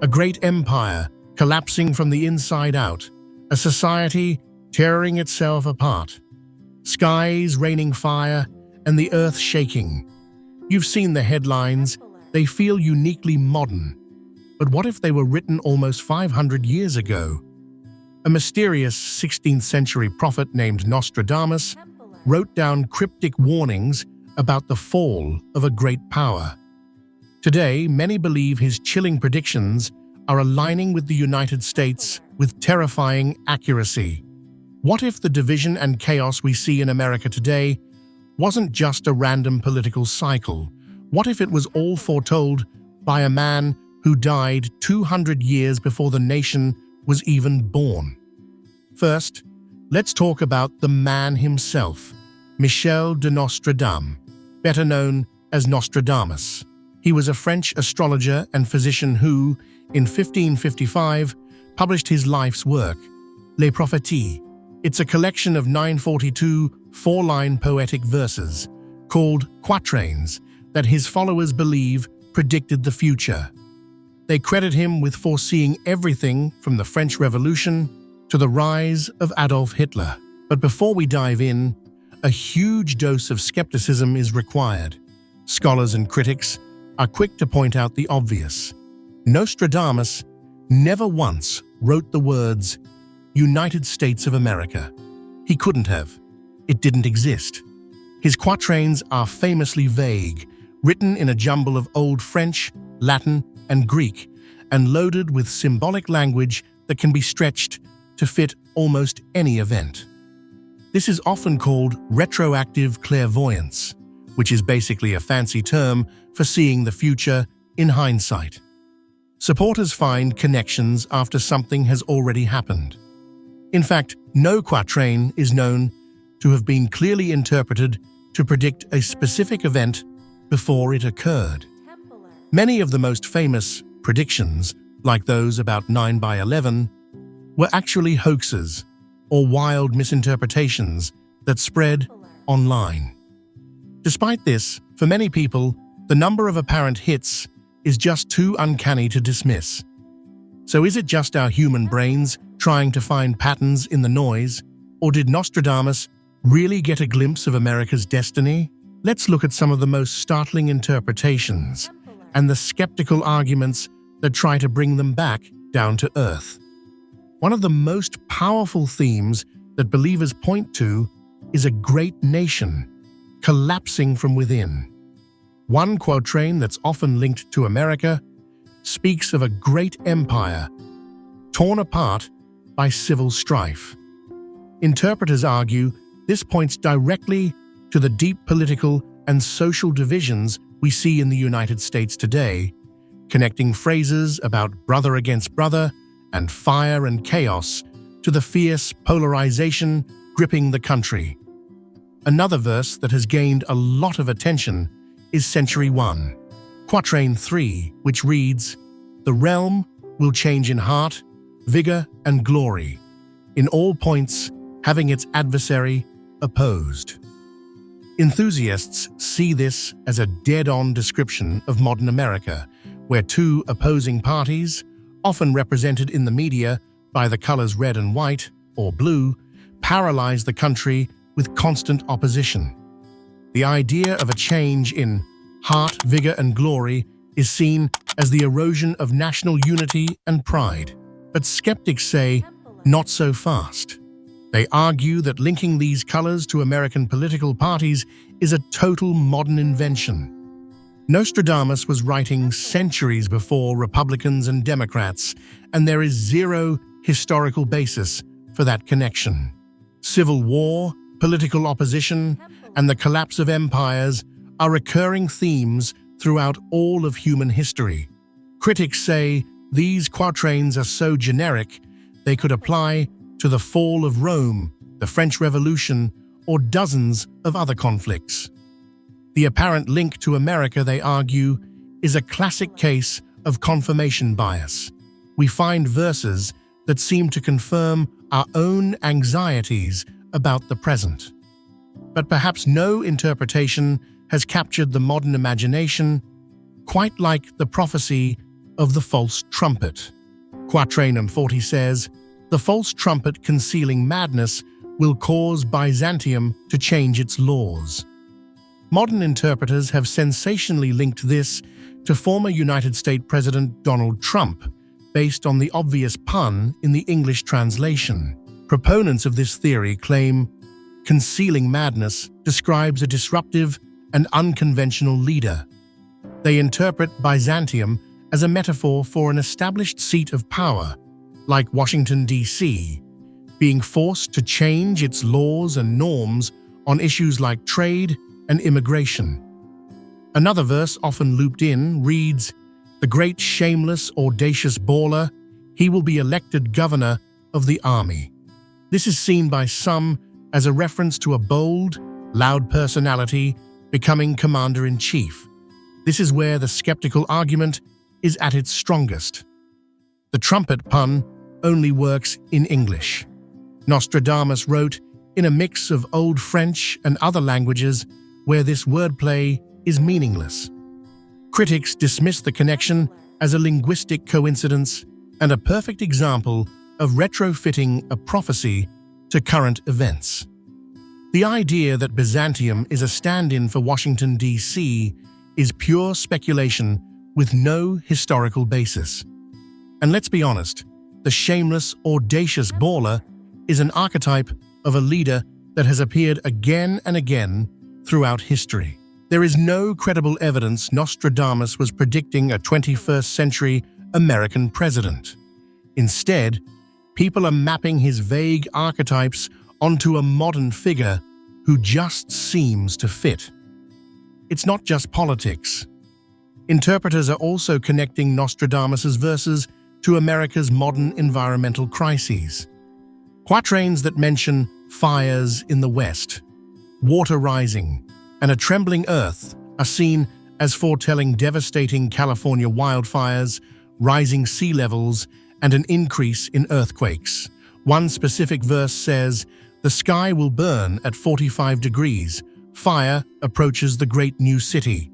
A great empire collapsing from the inside out, a society tearing itself apart, skies raining fire and the earth shaking. You've seen the headlines, they feel uniquely modern. But what if they were written almost 500 years ago? A mysterious 16th century prophet named Nostradamus wrote down cryptic warnings about the fall of a great power. Today, many believe his chilling predictions are aligning with the United States with terrifying accuracy. What if the division and chaos we see in America today wasn't just a random political cycle? What if it was all foretold by a man who died 200 years before the nation was even born? First, let's talk about the man himself, Michel de Nostradamus, better known as Nostradamus. He was a French astrologer and physician who, in 1555, published his life's work, Les Prophecies. It's a collection of 942 four-line poetic verses, called quatrains, that his followers believe predicted the future. They credit him with foreseeing everything from the French Revolution to the rise of Adolf Hitler. But before we dive in, a huge dose of skepticism is required. Scholars and critics are quick to point out the obvious. Nostradamus never once wrote the words, United States of America. He couldn't have. It didn't exist. His quatrains are famously vague, written in a jumble of Old French, Latin, and Greek, and loaded with symbolic language that can be stretched to fit almost any event. This is often called retroactive clairvoyance, which is basically a fancy term for seeing the future in hindsight. Supporters find connections after something has already happened. In fact, no quatrain is known to have been clearly interpreted to predict a specific event before it occurred. Many of the most famous predictions, like those about 9/11, were actually hoaxes or wild misinterpretations that spread online. Despite this, for many people, the number of apparent hits is just too uncanny to dismiss. So is it just our human brains trying to find patterns in the noise, or did Nostradamus really get a glimpse of America's destiny? Let's look at some of the most startling interpretations and the skeptical arguments that try to bring them back down to earth. One of the most powerful themes that believers point to is a great nation collapsing from within. One quatrain that's often linked to America speaks of a great empire torn apart by civil strife. Interpreters argue this points directly to the deep political and social divisions we see in the United States today, connecting phrases about brother against brother and fire and chaos to the fierce polarization gripping the country. Another verse that has gained a lot of attention is Century 1, Quatrain 3, which reads, "The realm will change in heart, vigor, and glory, in all points having its adversary opposed." Enthusiasts see this as a dead-on description of modern America, where two opposing parties, often represented in the media by the colors red and white, or blue, paralyze the country with constant opposition. The idea of a change in heart, vigor, and glory is seen as the erosion of national unity and pride. But skeptics say, not so fast. They argue that linking these colors to American political parties is a total modern invention. Nostradamus was writing centuries before Republicans and Democrats, and there is zero historical basis for that connection. Civil war, political opposition, and the collapse of empires are recurring themes throughout all of human history. Critics say these quatrains are so generic they could apply to the fall of Rome, the French Revolution, or dozens of other conflicts. The apparent link to America, they argue, is a classic case of confirmation bias. We find verses that seem to confirm our own anxieties about the present. But perhaps no interpretation has captured the modern imagination quite like the prophecy of the false trumpet. Quatrain 40 says, "The false trumpet concealing madness will cause Byzantium to change its laws." Modern interpreters have sensationally linked this to former United States President Donald Trump, based on the obvious pun in the English translation. Proponents of this theory claim concealing madness describes a disruptive and unconventional leader. They interpret Byzantium as a metaphor for an established seat of power, like Washington, D.C., being forced to change its laws and norms on issues like trade and immigration. Another verse often looped in reads, "The great shameless, audacious baller, he will be elected governor of the army." This is seen by some as a reference to a bold, loud personality becoming commander-in-chief. This is where the skeptical argument is at its strongest. The trumpet pun only works in English. Nostradamus wrote in a mix of Old French and other languages where this wordplay is meaningless. Critics dismiss the connection as a linguistic coincidence and a perfect example of retrofitting a prophecy to current events. The idea that Byzantium is a stand-in for Washington, D.C. is pure speculation with no historical basis. And let's be honest, the shameless, audacious baller is an archetype of a leader that has appeared again and again throughout history. There is no credible evidence Nostradamus was predicting a 21st century American president. Instead, people are mapping his vague archetypes onto a modern figure who just seems to fit. It's not just politics. Interpreters are also connecting Nostradamus's verses to America's modern environmental crises. Quatrains that mention fires in the West, water rising, and a trembling earth are seen as foretelling devastating California wildfires, rising sea levels, and an increase in earthquakes. One specific verse says, "The sky will burn at 45 degrees. Fire approaches the great new city."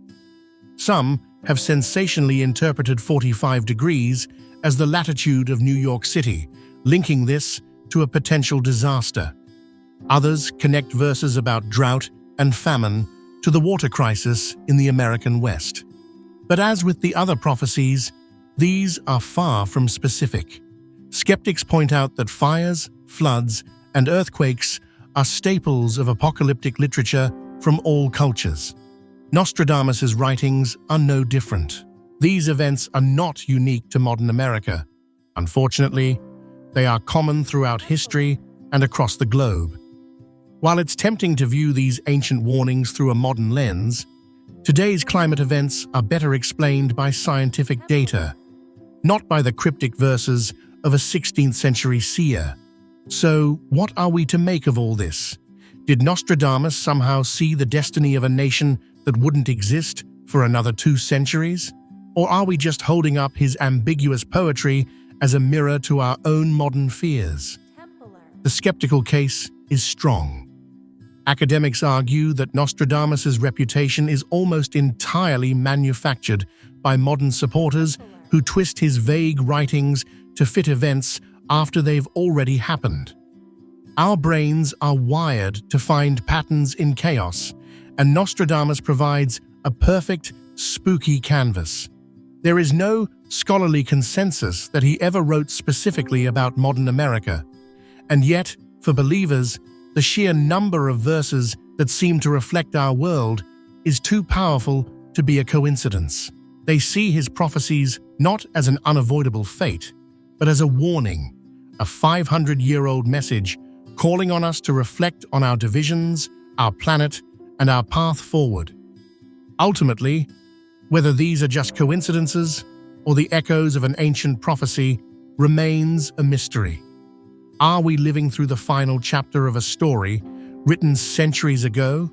Some have sensationally interpreted 45 degrees as the latitude of New York City, linking this to a potential disaster. Others connect verses about drought and famine to the water crisis in the American West. But as with the other prophecies, these are far from specific. Skeptics point out that fires, floods, and earthquakes are staples of apocalyptic literature from all cultures. Nostradamus's writings are no different. These events are not unique to modern America. Unfortunately, they are common throughout history and across the globe. While it's tempting to view these ancient warnings through a modern lens, today's climate events are better explained by scientific data, not by the cryptic verses of a 16th century seer. So, what are we to make of all this? Did Nostradamus somehow see the destiny of a nation that wouldn't exist for another 2 centuries? Or are we just holding up his ambiguous poetry as a mirror to our own modern fears? The skeptical case is strong. Academics argue that Nostradamus's reputation is almost entirely manufactured by modern supporters who twist his vague writings to fit events after they've already happened. Our brains are wired to find patterns in chaos, and Nostradamus provides a perfect, spooky canvas. There is no scholarly consensus that he ever wrote specifically about modern America, and yet, for believers, the sheer number of verses that seem to reflect our world is too powerful to be a coincidence. They see his prophecies not as an unavoidable fate, but as a warning, a 500-year-old message calling on us to reflect on our divisions, our planet, and our path forward. Ultimately, whether these are just coincidences or the echoes of an ancient prophecy remains a mystery. Are we living through the final chapter of a story written centuries ago?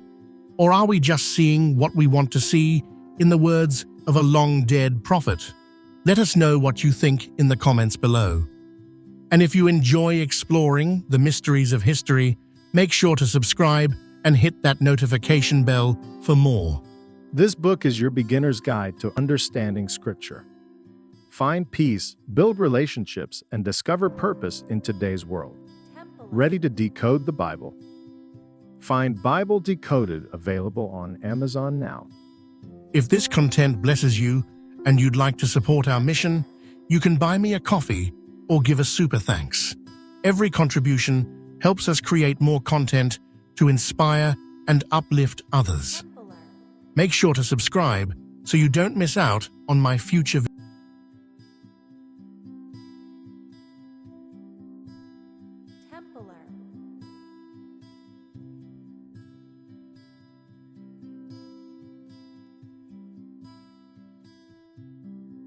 Or are we just seeing what we want to see in the words of a long-dead prophet? Let us know what you think in the comments below. And if you enjoy exploring the mysteries of history, make sure to subscribe and hit that notification bell for more. This book is your beginner's guide to understanding Scripture. Find peace, build relationships, and discover purpose in today's world. Ready to decode the Bible? Find Bible Decoded available on Amazon now. If this content blesses you and you'd like to support our mission, you can buy me a coffee or give a super thanks. Every contribution helps us create more content to inspire and uplift others. Make sure to subscribe so you don't miss out on my future videos. Templar.